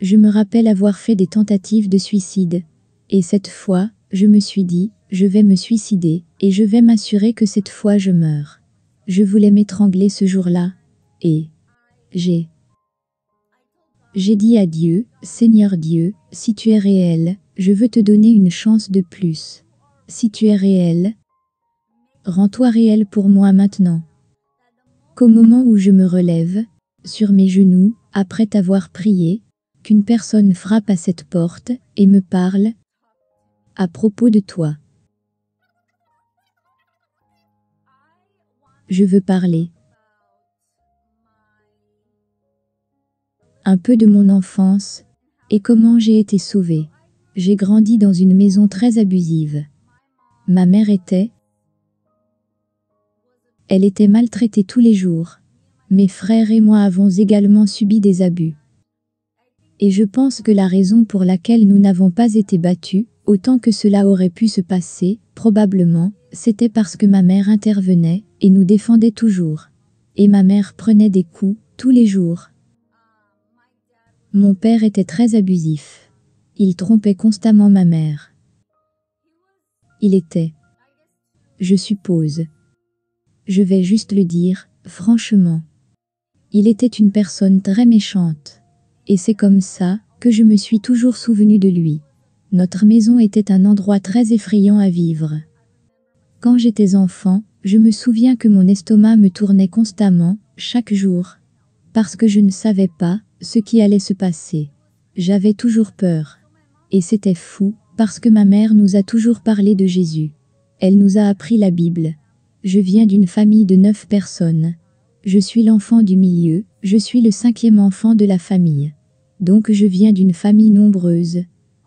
Je me rappelle avoir fait des tentatives de suicide. Et cette fois, je me suis dit, je vais me suicider, et je vais m'assurer que cette fois je meurs. Je voulais m'étrangler ce jour-là. Et j'ai dit à Dieu, Seigneur Dieu, si tu es réel, je veux te donner une chance de plus. Si tu es réel, rends-toi réel pour moi maintenant. Qu'au moment où je me relève, sur mes genoux, après t'avoir prié, qu'une personne frappe à cette porte et me parle à propos de toi. Je veux parler un peu de mon enfance et comment j'ai été sauvée. J'ai grandi dans une maison très abusive. Ma mère elle était maltraitée tous les jours. Mes frères et moi avons également subi des abus. Et je pense que la raison pour laquelle nous n'avons pas été battus, autant que cela aurait pu se passer, probablement, c'était parce que ma mère intervenait et nous défendait toujours. Et ma mère prenait des coups, tous les jours. Mon père était très abusif. Il trompait constamment ma mère. Il était, je suppose, je vais juste le dire, franchement, il était une personne très méchante. Et c'est comme ça que je me suis toujours souvenu de lui. Notre maison était un endroit très effrayant à vivre. Quand j'étais enfant, je me souviens que mon estomac me tournait constamment, chaque jour. Parce que je ne savais pas ce qui allait se passer. J'avais toujours peur. Et c'était fou, parce que ma mère nous a toujours parlé de Jésus. Elle nous a appris la Bible. Je viens d'une famille de 9 personnes. Je suis l'enfant du milieu, je suis le 5e enfant de la famille. Donc je viens d'une famille nombreuse.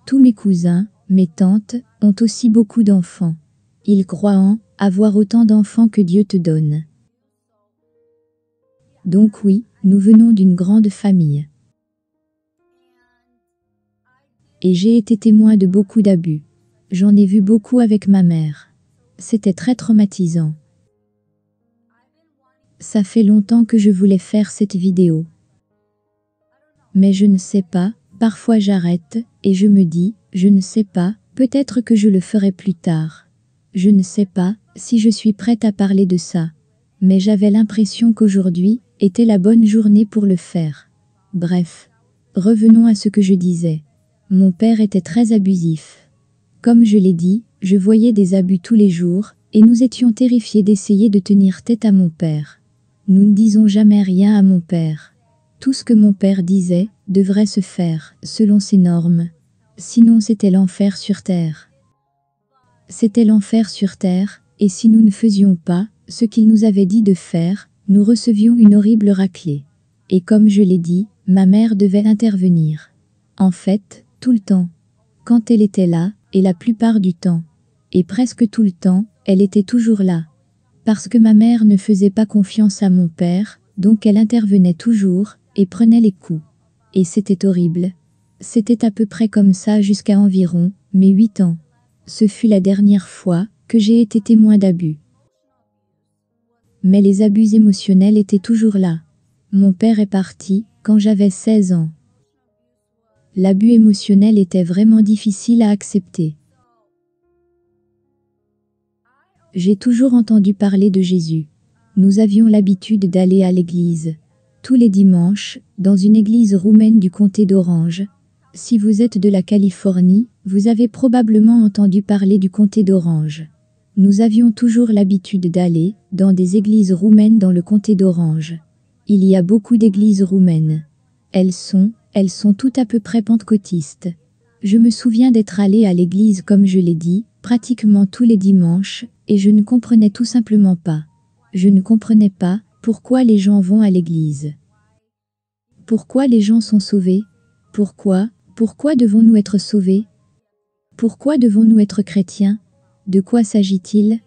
Tous mes cousins, mes tantes, ont aussi beaucoup d'enfants. Ils croient en avoir autant d'enfants que Dieu te donne. Donc oui, nous venons d'une grande famille. Et j'ai été témoin de beaucoup d'abus. J'en ai vu beaucoup avec ma mère. C'était très traumatisant. Ça fait longtemps que je voulais faire cette vidéo. Mais je ne sais pas, parfois j'arrête, et je me dis, je ne sais pas, peut-être que je le ferai plus tard. Je ne sais pas si je suis prête à parler de ça. Mais j'avais l'impression qu'aujourd'hui était la bonne journée pour le faire. Bref, revenons à ce que je disais. Mon père était très abusif. Comme je l'ai dit, je voyais des abus tous les jours, et nous étions terrifiés d'essayer de tenir tête à mon père. Nous ne disons jamais rien à mon père. Tout ce que mon père disait devrait se faire selon ses normes. Sinon c'était l'enfer sur terre. C'était l'enfer sur terre, et si nous ne faisions pas ce qu'il nous avait dit de faire, nous recevions une horrible raclée. Et comme je l'ai dit, ma mère devait intervenir. En fait, tout le temps. Quand elle était là, et la plupart du temps. Et presque tout le temps, elle était toujours là. Parce que ma mère ne faisait pas confiance à mon père, donc elle intervenait toujours, et prenait les coups. Et c'était horrible. C'était à peu près comme ça jusqu'à environ mes 8 ans. Ce fut la dernière fois que j'ai été témoin d'abus. Mais les abus émotionnels étaient toujours là. Mon père est parti quand j'avais 16 ans. L'abus émotionnel était vraiment difficile à accepter. J'ai toujours entendu parler de Jésus. Nous avions l'habitude d'aller à l'église. Tous les dimanches, dans une église roumaine du comté d'Orange. Si vous êtes de la Californie, vous avez probablement entendu parler du comté d'Orange. Nous avions toujours l'habitude d'aller dans des églises roumaines dans le comté d'Orange. Il y a beaucoup d'églises roumaines. Elles sont toutes à peu près pentecôtistes. Je me souviens d'être allé à l'église comme je l'ai dit, pratiquement tous les dimanches, et je ne comprenais tout simplement pas. Je ne comprenais pas pourquoi les gens vont à l'église. Pourquoi les gens sont sauvés? Pourquoi devons-nous être sauvés? Pourquoi devons-nous être chrétiens? De quoi s'agit-il?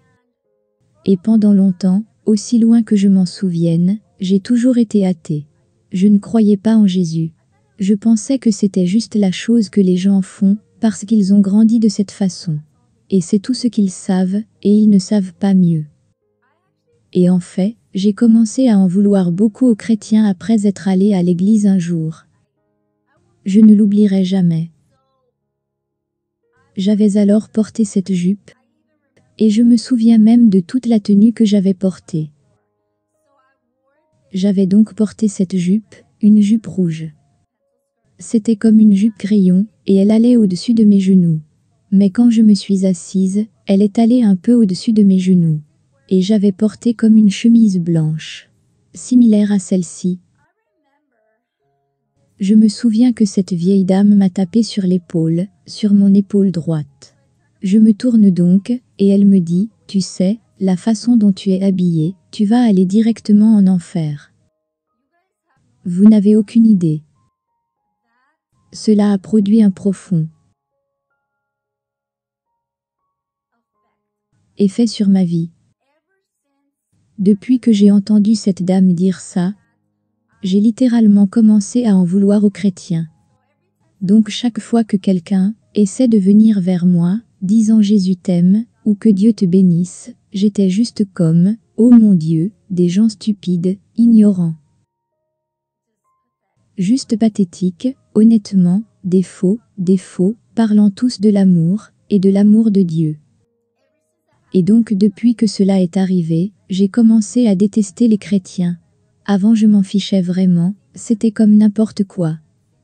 Et pendant longtemps, aussi loin que je m'en souvienne, j'ai toujours été athée. Je ne croyais pas en Jésus. Je pensais que c'était juste la chose que les gens font, parce qu'ils ont grandi de cette façon. Et c'est tout ce qu'ils savent, et ils ne savent pas mieux. Et en fait, j'ai commencé à en vouloir beaucoup aux chrétiens après être allé à l'église un jour. Je ne l'oublierai jamais. J'avais alors porté cette jupe, et je me souviens même de toute la tenue que j'avais portée. J'avais donc porté cette jupe, une jupe rouge. C'était comme une jupe crayon, et elle allait au-dessus de mes genoux. Mais quand je me suis assise, elle est allée un peu au-dessus de mes genoux. Et j'avais porté comme une chemise blanche, similaire à celle-ci. Je me souviens que cette vieille dame m'a tapé sur l'épaule, sur mon épaule droite. Je me tourne donc, et elle me dit, « Tu sais, la façon dont tu es habillée, tu vas aller directement en enfer. » Vous n'avez aucune idée. Cela a produit un profond effet sur ma vie. Depuis que j'ai entendu cette dame dire ça, j'ai littéralement commencé à en vouloir aux chrétiens. Donc chaque fois que quelqu'un essaie de venir vers moi, disant Jésus t'aime, ou que Dieu te bénisse, j'étais juste comme, oh mon Dieu, des gens stupides, ignorants. Juste pathétique, honnêtement, des faux, parlant tous de l'amour, et de l'amour de Dieu. Et donc depuis que cela est arrivé, j'ai commencé à détester les chrétiens. Avant je m'en fichais vraiment, c'était comme n'importe quoi.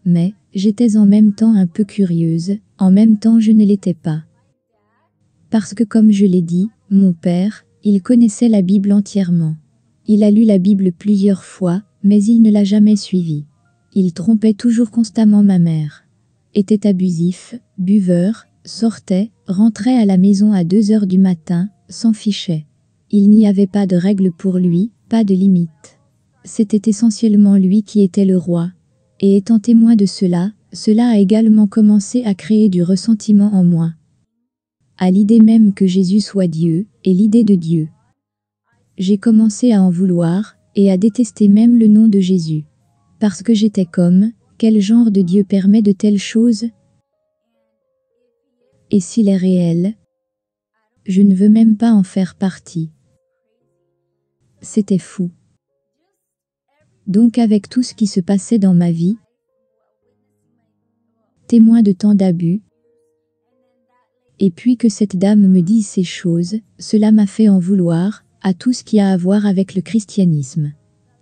Mais, j'étais en même temps un peu curieuse, en même temps je ne l'étais pas. Parce que comme je l'ai dit, mon père, il connaissait la Bible entièrement. Il a lu la Bible plusieurs fois, mais il ne l'a jamais suivie. Il trompait toujours constamment ma mère. Était abusif, buveur, sortait, rentrait à la maison à 2 heures du matin, s'en fichait. Il n'y avait pas de règles pour lui, pas de limites. C'était essentiellement lui qui était le roi. Et étant témoin de cela, cela a également commencé à créer du ressentiment en moi. À l'idée même que Jésus soit Dieu, et l'idée de Dieu. J'ai commencé à en vouloir, et à détester même le nom de Jésus. Parce que j'étais comme, quel genre de Dieu permet de telles choses? Et s'il est réel, je ne veux même pas en faire partie. C'était fou. Donc avec tout ce qui se passait dans ma vie, témoin de tant d'abus, et puis que cette dame me dise ces choses, cela m'a fait en vouloir, à tout ce qui a à voir avec le christianisme.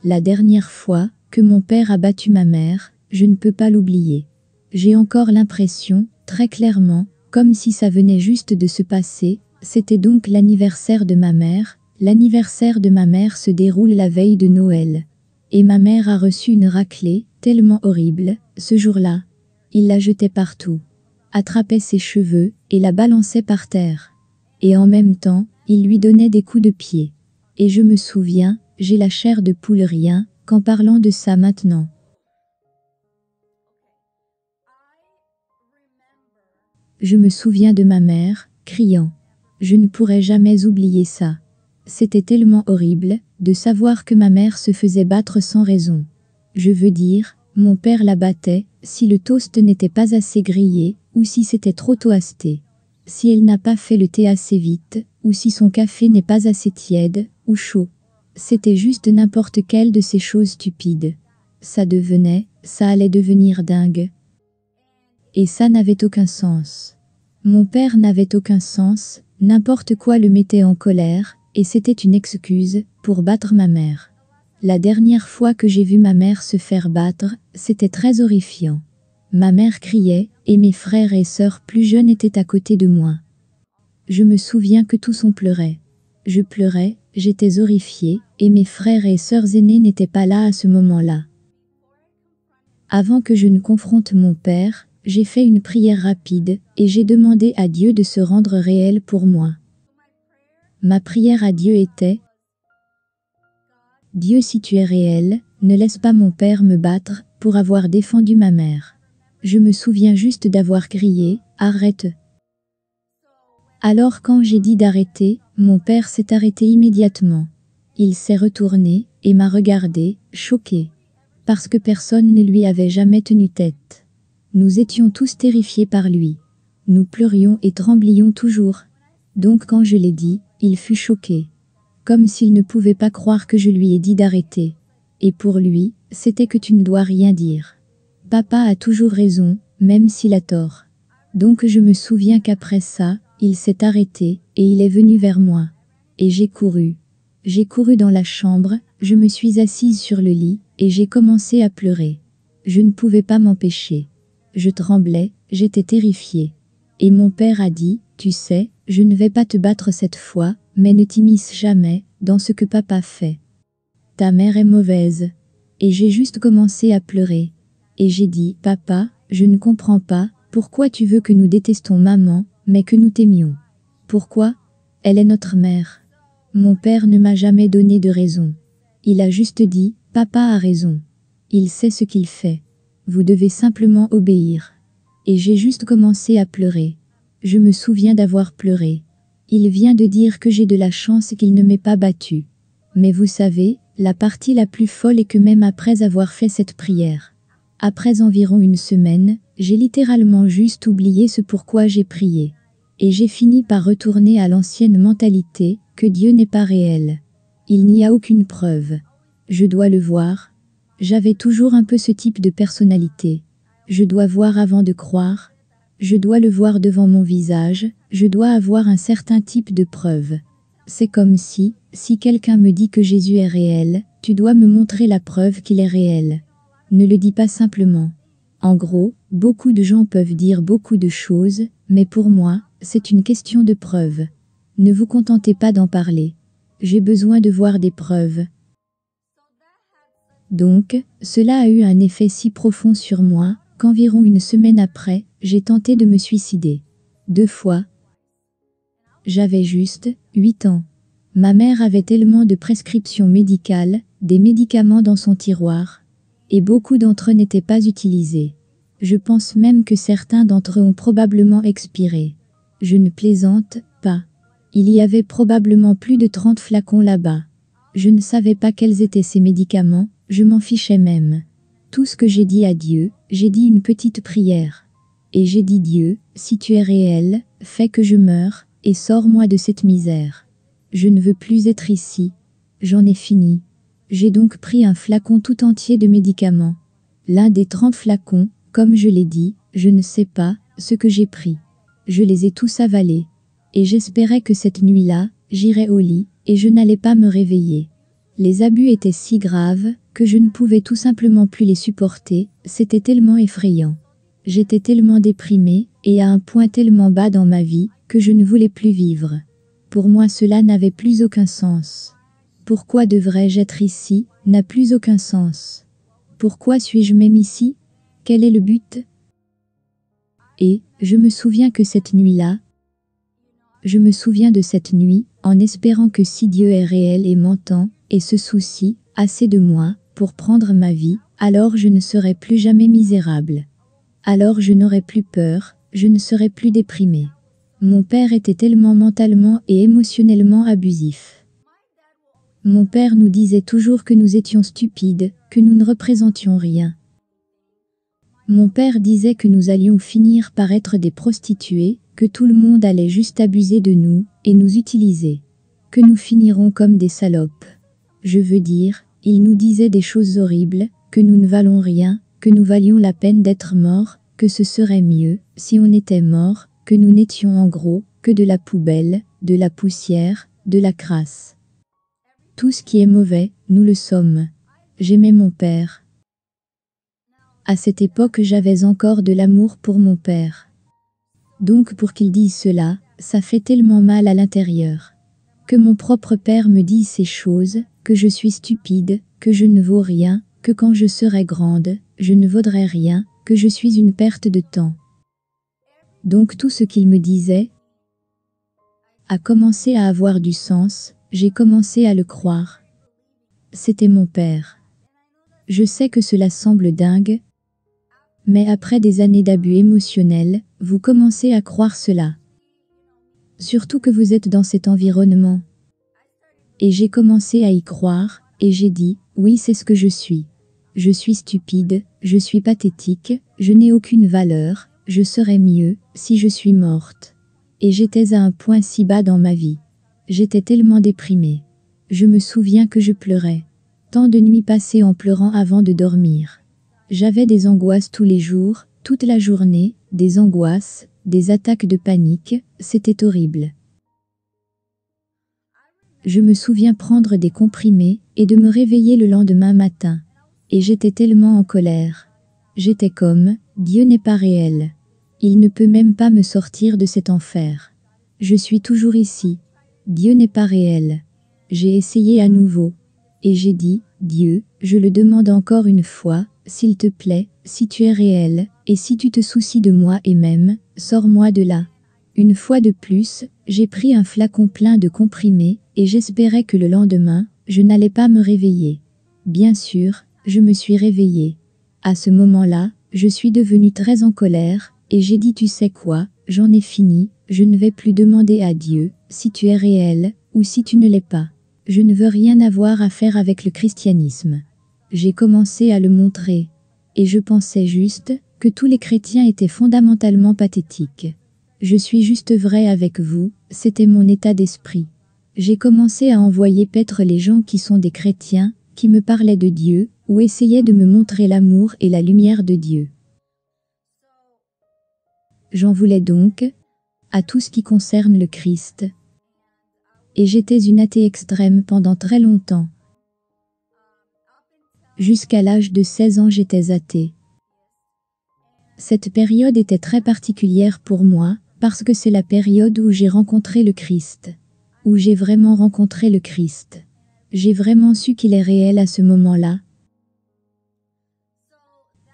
La dernière fois que mon père a battu ma mère, je ne peux pas l'oublier. J'ai encore l'impression, très clairement, comme si ça venait juste de se passer, c'était donc l'anniversaire de ma mère. L'anniversaire de ma mère se déroule la veille de Noël. Et ma mère a reçu une raclée, tellement horrible, ce jour-là. Il la jetait partout, attrapait ses cheveux, et la balançait par terre. Et en même temps, il lui donnait des coups de pied. Et je me souviens, j'ai la chair de poule rien, qu'en parlant de ça maintenant. Je me souviens de ma mère, criant. Je ne pourrai jamais oublier ça. C'était tellement horrible, de savoir que ma mère se faisait battre sans raison. Je veux dire, mon père la battait, si le toast n'était pas assez grillé, ou si c'était trop toasté. Si elle n'a pas fait le thé assez vite, ou si son café n'est pas assez tiède, ou chaud. C'était juste n'importe quelle de ces choses stupides. Ça allait devenir dingue. Et ça n'avait aucun sens. Mon père n'avait aucun sens, n'importe quoi le mettait en colère, et c'était une excuse pour battre ma mère. La dernière fois que j'ai vu ma mère se faire battre, c'était très horrifiant. Ma mère criait, et mes frères et sœurs plus jeunes étaient à côté de moi. Je me souviens que tous on pleurait. Je pleurais, j'étais horrifiée, et mes frères et sœurs aînés n'étaient pas là à ce moment-là. Avant que je ne confronte mon père, j'ai fait une prière rapide, et j'ai demandé à Dieu de se rendre réel pour moi. Ma prière à Dieu était: Dieu, si tu es réel, ne laisse pas mon père me battre, pour avoir défendu ma mère. Je me souviens juste d'avoir crié: arrête. Alors quand j'ai dit d'arrêter, mon père s'est arrêté immédiatement. Il s'est retourné, et m'a regardé, choqué. Parce que personne ne lui avait jamais tenu tête. Nous étions tous terrifiés par lui. Nous pleurions et tremblions toujours. Donc quand je l'ai dit, il fut choqué. Comme s'il ne pouvait pas croire que je lui ai dit d'arrêter. Et pour lui, c'était que tu ne dois rien dire. Papa a toujours raison, même s'il a tort. Donc je me souviens qu'après ça, il s'est arrêté, et il est venu vers moi. Et j'ai couru. J'ai couru dans la chambre, je me suis assise sur le lit, et j'ai commencé à pleurer. Je ne pouvais pas m'empêcher. Je tremblais, j'étais terrifiée. Et mon père a dit, tu sais, je ne vais pas te battre cette fois, mais ne t'immisce jamais dans ce que papa fait. Ta mère est mauvaise. Et j'ai juste commencé à pleurer. Et j'ai dit, papa, je ne comprends pas, pourquoi tu veux que nous détestons maman, mais que nous t'aimions? Pourquoi? Elle est notre mère. Mon père ne m'a jamais donné de raison. Il a juste dit, papa a raison. Il sait ce qu'il fait. Vous devez simplement obéir. Et j'ai juste commencé à pleurer. Je me souviens d'avoir pleuré. Il vient de dire que j'ai de la chance qu'il ne m'ait pas battue. Mais vous savez, la partie la plus folle est que même après avoir fait cette prière, après environ une semaine, j'ai littéralement juste oublié ce pourquoi j'ai prié. Et j'ai fini par retourner à l'ancienne mentalité, que Dieu n'est pas réel. Il n'y a aucune preuve. Je dois le voir. J'avais toujours un peu ce type de personnalité. Je dois voir avant de croire. Je dois le voir devant mon visage, je dois avoir un certain type de preuve. C'est comme si quelqu'un me dit que Jésus est réel, tu dois me montrer la preuve qu'il est réel. Ne le dis pas simplement. En gros, beaucoup de gens peuvent dire beaucoup de choses, mais pour moi, c'est une question de preuve. Ne vous contentez pas d'en parler. J'ai besoin de voir des preuves. Donc, cela a eu un effet si profond sur moi, qu'environ une semaine après, j'ai tenté de me suicider. 2 fois. J'avais juste 8 ans. Ma mère avait tellement de prescriptions médicales, des médicaments dans son tiroir, et beaucoup d'entre eux n'étaient pas utilisés. Je pense même que certains d'entre eux ont probablement expiré. Je ne plaisante pas. Il y avait probablement plus de 30 flacons là-bas. Je ne savais pas quels étaient ces médicaments, je m'en fichais même. Tout ce que j'ai dit à Dieu, j'ai dit une petite prière. Et j'ai dit Dieu, si tu es réel, fais que je meure, et sors-moi de cette misère. Je ne veux plus être ici. J'en ai fini. J'ai donc pris un flacon tout entier de médicaments. L'un des 30 flacons, comme je l'ai dit, je ne sais pas ce que j'ai pris. Je les ai tous avalés. Et j'espérais que cette nuit-là, j'irais au lit, et je n'allais pas me réveiller. Les abus étaient si graves, que je ne pouvais tout simplement plus les supporter, c'était tellement effrayant. J'étais tellement déprimée, et à un point tellement bas dans ma vie, que je ne voulais plus vivre. Pour moi cela n'avait plus aucun sens. Pourquoi devrais-je être ici, n'a plus aucun sens. Pourquoi suis-je même ici? Quel est le but? Et, je me souviens que cette nuit-là, je me souviens de cette nuit, en espérant que si Dieu est réel et m'entend, et se soucie assez de moi, pour prendre ma vie, alors je ne serai plus jamais misérable. Alors je n'aurai plus peur, je ne serai plus déprimée. Mon père était tellement mentalement et émotionnellement abusif. Mon père nous disait toujours que nous étions stupides, que nous ne représentions rien. Mon père disait que nous allions finir par être des prostituées, que tout le monde allait juste abuser de nous, et nous utiliser. Que nous finirons comme des salopes. Je veux dire, il nous disait des choses horribles, que nous ne valons rien, que nous valions la peine d'être morts, que ce serait mieux, si on était morts, que nous n'étions en gros, que de la poubelle, de la poussière, de la crasse. Tout ce qui est mauvais, nous le sommes. J'aimais mon père. À cette époque j'avais encore de l'amour pour mon père. Donc pour qu'il dise cela, ça fait tellement mal à l'intérieur. Que mon propre père me dise ces choses, que je suis stupide, que je ne vaux rien, que quand je serai grande, je ne vaudrai rien, que je suis une perte de temps. Donc tout ce qu'il me disait a commencé à avoir du sens, j'ai commencé à le croire. C'était mon père. Je sais que cela semble dingue, mais après des années d'abus émotionnels, vous commencez à croire cela. Surtout que vous êtes dans cet environnement. Et j'ai commencé à y croire, et j'ai dit, oui c'est ce que je suis. Je suis stupide, je suis pathétique, je n'ai aucune valeur, je serais mieux, si je suis morte. Et j'étais à un point si bas dans ma vie. J'étais tellement déprimée. Je me souviens que je pleurais. Tant de nuits passées en pleurant avant de dormir. J'avais des angoisses tous les jours, toute la journée, des angoisses, des attaques de panique, c'était horrible. Je me souviens prendre des comprimés et de me réveiller le lendemain matin. Et j'étais tellement en colère. J'étais comme, Dieu n'est pas réel. Il ne peut même pas me sortir de cet enfer. Je suis toujours ici. Dieu n'est pas réel. J'ai essayé à nouveau. Et j'ai dit, Dieu, je le demande encore une fois, s'il te plaît, si tu es réel, et si tu te soucies de moi et même, sors-moi de là. Une fois de plus, j'ai pris un flacon plein de comprimés, et j'espérais que le lendemain, je n'allais pas me réveiller. Bien sûr, je me suis réveillée. À ce moment-là, je suis devenue très en colère, et j'ai dit tu sais quoi, j'en ai fini, je ne vais plus demander à Dieu, si tu es réel, ou si tu ne l'es pas. Je ne veux rien avoir à faire avec le christianisme. J'ai commencé à le montrer. Et je pensais juste, que tous les chrétiens étaient fondamentalement pathétiques. Je suis juste vrai avec vous, c'était mon état d'esprit. J'ai commencé à envoyer paître les gens qui sont des chrétiens, qui me parlaient de Dieu, ou essayaient de me montrer l'amour et la lumière de Dieu. J'en voulais donc, à tout ce qui concerne le Christ. Et j'étais une athée extrême pendant très longtemps. Jusqu'à l'âge de 16 ans j'étais athée. Cette période était très particulière pour moi, parce que c'est la période où j'ai rencontré le Christ. Où j'ai vraiment rencontré le Christ. J'ai vraiment su qu'il est réel à ce moment-là.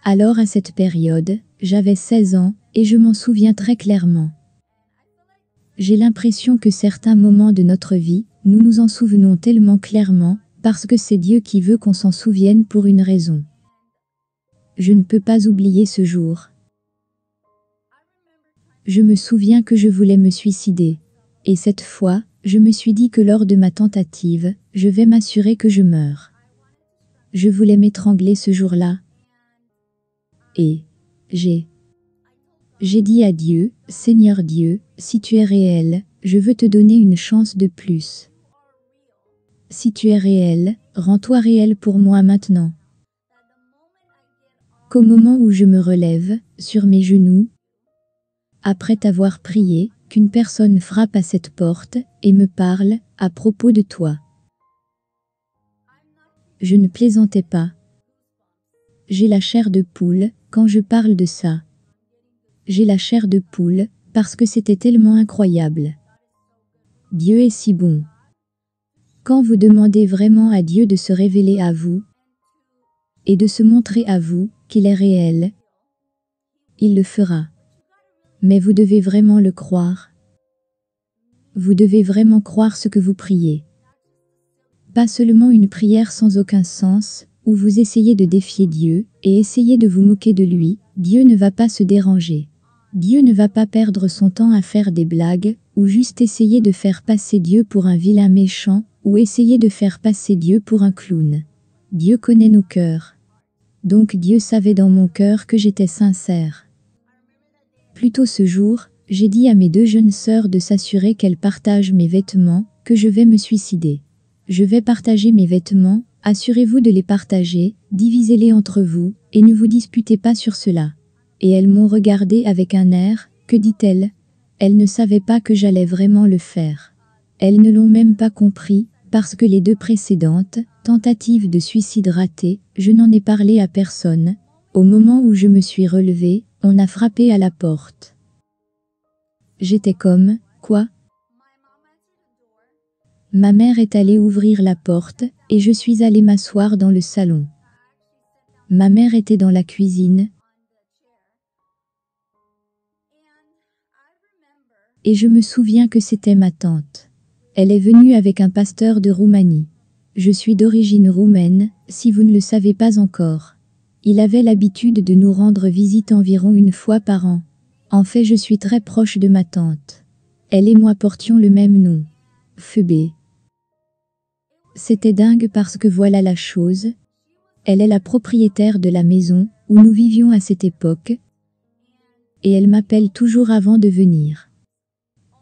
Alors à cette période, j'avais 16 ans, et je m'en souviens très clairement. J'ai l'impression que certains moments de notre vie, nous nous en souvenons tellement clairement, parce que c'est Dieu qui veut qu'on s'en souvienne pour une raison. Je ne peux pas oublier ce jour. Je me souviens que je voulais me suicider. Et cette fois, je me suis dit que lors de ma tentative, je vais m'assurer que je meure. Je voulais m'étrangler ce jour-là. Et j'ai dit à Dieu, Seigneur Dieu, si tu es réel, je veux te donner une chance de plus. Si tu es réel, rends-toi réel pour moi maintenant. Qu'au moment où je me relève, sur mes genoux, après t'avoir prié, qu'une personne frappe à cette porte, et me parle, à propos de toi. Je ne plaisantais pas. J'ai la chair de poule, quand je parle de ça. J'ai la chair de poule, parce que c'était tellement incroyable. Dieu est si bon. Quand vous demandez vraiment à Dieu de se révéler à vous, et de se montrer à vous, qu'il est réel, il le fera. Mais vous devez vraiment le croire. Vous devez vraiment croire ce que vous priez. Pas seulement une prière sans aucun sens, où vous essayez de défier Dieu, et essayez de vous moquer de lui, Dieu ne va pas se déranger. Dieu ne va pas perdre son temps à faire des blagues, ou juste essayer de faire passer Dieu pour un vilain méchant, ou essayer de faire passer Dieu pour un clown. Dieu connaît nos cœurs. Donc Dieu savait dans mon cœur que j'étais sincère. Plus tôt ce jour, j'ai dit à mes 2 jeunes sœurs de s'assurer qu'elles partagent mes vêtements, que je vais me suicider. Je vais partager mes vêtements, assurez-vous de les partager, divisez-les entre vous, et ne vous disputez pas sur cela. Et elles m'ont regardé avec un air, que dit-elle? Elles ne savaient pas que j'allais vraiment le faire. Elles ne l'ont même pas compris, parce que les 2 précédentes, tentatives de suicide ratées, je n'en ai parlé à personne. Au moment où je me suis relevée, on a frappé à la porte. J'étais comme, quoi? Ma mère est allée ouvrir la porte, et je suis allée m'asseoir dans le salon. Ma mère était dans la cuisine, et je me souviens que c'était ma tante. Elle est venue avec un pasteur de Roumanie. Je suis d'origine roumaine, si vous ne le savez pas encore. Il avait l'habitude de nous rendre visite environ une fois par an. En fait, je suis très proche de ma tante. Elle et moi portions le même nom. Phoebe. C'était dingue parce que voilà la chose. Elle est la propriétaire de la maison où nous vivions à cette époque. Et elle m'appelle toujours avant de venir.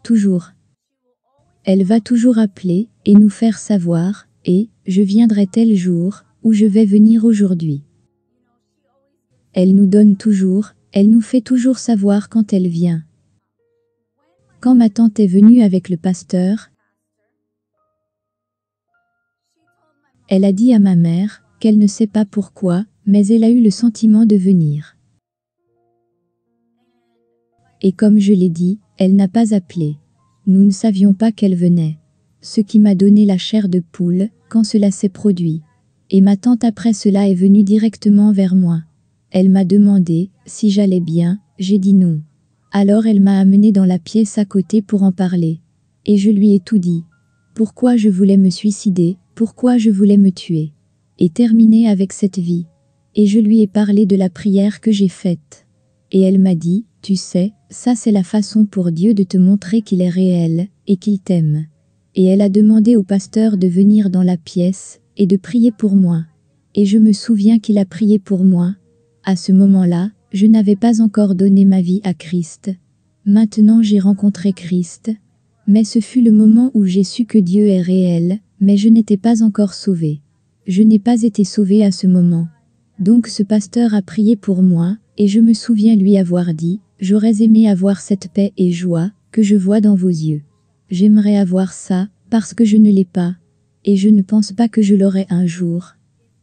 Toujours. Elle va toujours appeler et nous faire savoir, et je viendrai tel jour, ou je vais venir aujourd'hui. Elle nous donne toujours, elle nous fait toujours savoir quand elle vient. Quand ma tante est venue avec le pasteur, elle a dit à ma mère qu'elle ne sait pas pourquoi, mais elle a eu le sentiment de venir. Et comme je l'ai dit, elle n'a pas appelé. Nous ne savions pas qu'elle venait. Ce qui m'a donné la chair de poule quand cela s'est produit. Et ma tante après cela est venue directement vers moi. Elle m'a demandé si j'allais bien, j'ai dit non. Alors elle m'a amené dans la pièce à côté pour en parler. Et je lui ai tout dit. Pourquoi je voulais me suicider, pourquoi je voulais me tuer. Et terminer avec cette vie. Et je lui ai parlé de la prière que j'ai faite. Et elle m'a dit, tu sais, ça c'est la façon pour Dieu de te montrer qu'il est réel, et qu'il t'aime. Et elle a demandé au pasteur de venir dans la pièce, et de prier pour moi. Et je me souviens qu'il a prié pour moi. À ce moment-là, je n'avais pas encore donné ma vie à Christ. Maintenant j'ai rencontré Christ. Mais ce fut le moment où j'ai su que Dieu est réel, mais je n'étais pas encore sauvée. Je n'ai pas été sauvée à ce moment. Donc ce pasteur a prié pour moi, et je me souviens lui avoir dit, j'aurais aimé avoir cette paix et joie que je vois dans vos yeux. J'aimerais avoir ça, parce que je ne l'ai pas. Et je ne pense pas que je l'aurai un jour.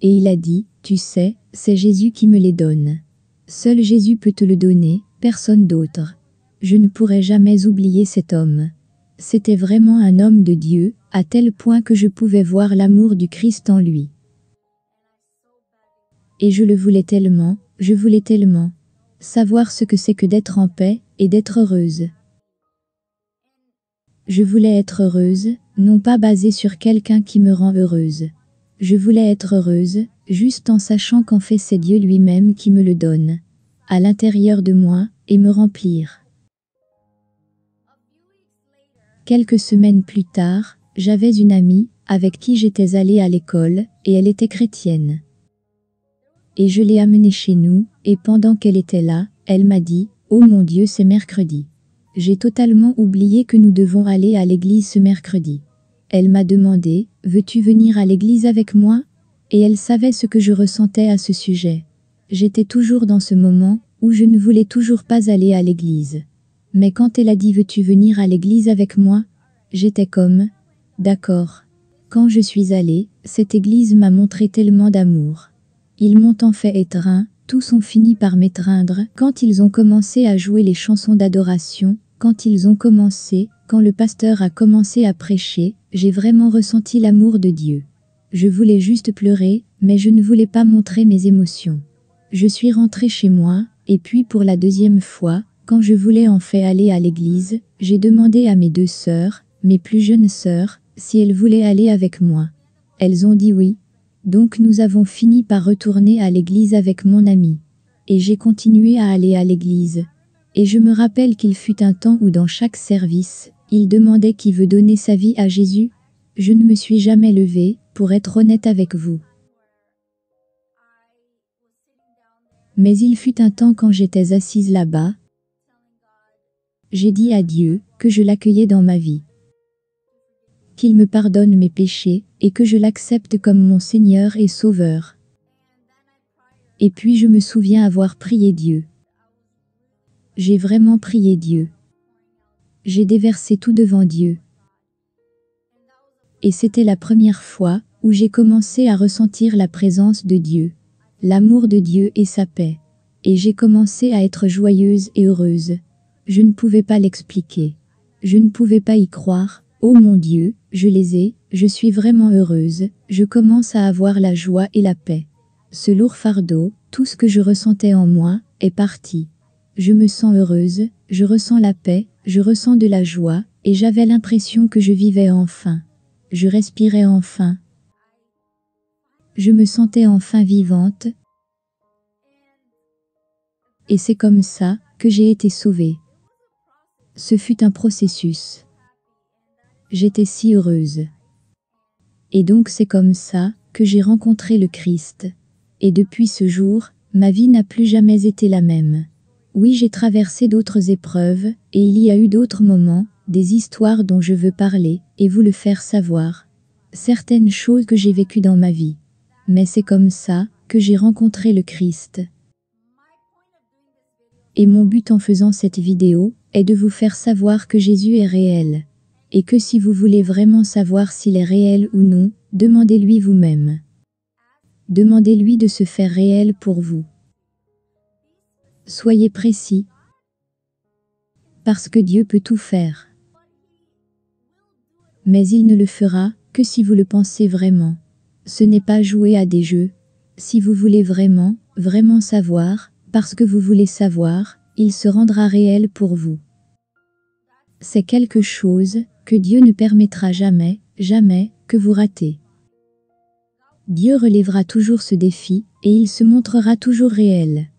Et il a dit, tu sais, c'est Jésus qui me les donne. Seul Jésus peut te le donner, personne d'autre. Je ne pourrai jamais oublier cet homme. C'était vraiment un homme de Dieu, à tel point que je pouvais voir l'amour du Christ en lui. Et je le voulais tellement, je voulais tellement savoir ce que c'est que d'être en paix et d'être heureuse. Je voulais être heureuse, non pas basée sur quelqu'un qui me rend heureuse. Je voulais être heureuse, juste en sachant qu'en fait c'est Dieu lui-même qui me le donne, à l'intérieur de moi, et me remplir. Quelques semaines plus tard, j'avais une amie, avec qui j'étais allée à l'école, et elle était chrétienne. Et je l'ai amenée chez nous, et pendant qu'elle était là, elle m'a dit, « Oh mon Dieu, c'est mercredi. J'ai totalement oublié que nous devons aller à l'église ce mercredi. » Elle m'a demandé, « Veux-tu venir à l'église avec moi ?» Et elle savait ce que je ressentais à ce sujet. J'étais toujours dans ce moment, où je ne voulais toujours pas aller à l'église. Mais quand elle a dit « Veux-tu venir à l'église avec moi ?» J'étais comme « D'accord. » Quand je suis allée, cette église m'a montré tellement d'amour. Ils m'ont en fait étreint, tous ont fini par m'étreindre quand ils ont commencé à jouer les chansons d'adoration, quand le pasteur a commencé à prêcher, j'ai vraiment ressenti l'amour de Dieu. Je voulais juste pleurer, mais je ne voulais pas montrer mes émotions. Je suis rentrée chez moi, et puis pour la deuxième fois, quand je voulais en fait aller à l'église, j'ai demandé à mes 2 sœurs, mes plus jeunes sœurs, si elles voulaient aller avec moi. Elles ont dit oui. Donc nous avons fini par retourner à l'église avec mon ami. Et j'ai continué à aller à l'église. Et je me rappelle qu'il fut un temps où dans chaque service, il demandait qui veut donner sa vie à Jésus. Je ne me suis jamais levée, pour être honnête avec vous. Mais il fut un temps quand j'étais assise là-bas, j'ai dit à Dieu que je l'accueillais dans ma vie. Qu'il me pardonne mes péchés, et que je l'accepte comme mon Seigneur et Sauveur. Et puis je me souviens avoir prié Dieu. J'ai vraiment prié Dieu. J'ai déversé tout devant Dieu. Et c'était la première fois où j'ai commencé à ressentir la présence de Dieu, l'amour de Dieu et sa paix. Et j'ai commencé à être joyeuse et heureuse. Je ne pouvais pas l'expliquer. Je ne pouvais pas y croire. Oh mon Dieu, je les ai, je suis vraiment heureuse, je commence à avoir la joie et la paix. Ce lourd fardeau, tout ce que je ressentais en moi, est parti. Je me sens heureuse, je ressens la paix, je ressens de la joie, et j'avais l'impression que je vivais enfin. Je respirais enfin. Je me sentais enfin vivante. Et c'est comme ça que j'ai été sauvée. Ce fut un processus. J'étais si heureuse. Et donc c'est comme ça que j'ai rencontré le Christ. Et depuis ce jour, ma vie n'a plus jamais été la même. Oui, j'ai traversé d'autres épreuves, et il y a eu d'autres moments, des histoires dont je veux parler, et vous le faire savoir. Certaines choses que j'ai vécues dans ma vie. Mais c'est comme ça que j'ai rencontré le Christ. Et mon but en faisant cette vidéo est de vous faire savoir que Jésus est réel. Et que si vous voulez vraiment savoir s'il est réel ou non, demandez-lui vous-même. Demandez-lui de se faire réel pour vous. Soyez précis. Parce que Dieu peut tout faire. Mais il ne le fera que si vous le pensez vraiment. Ce n'est pas jouer à des jeux. Si vous voulez vraiment, vraiment savoir, parce que vous voulez savoir, il se rendra réel pour vous. C'est quelque chose que Dieu ne permettra jamais, jamais, que vous ratez. Dieu relèvera toujours ce défi, et il se montrera toujours réel.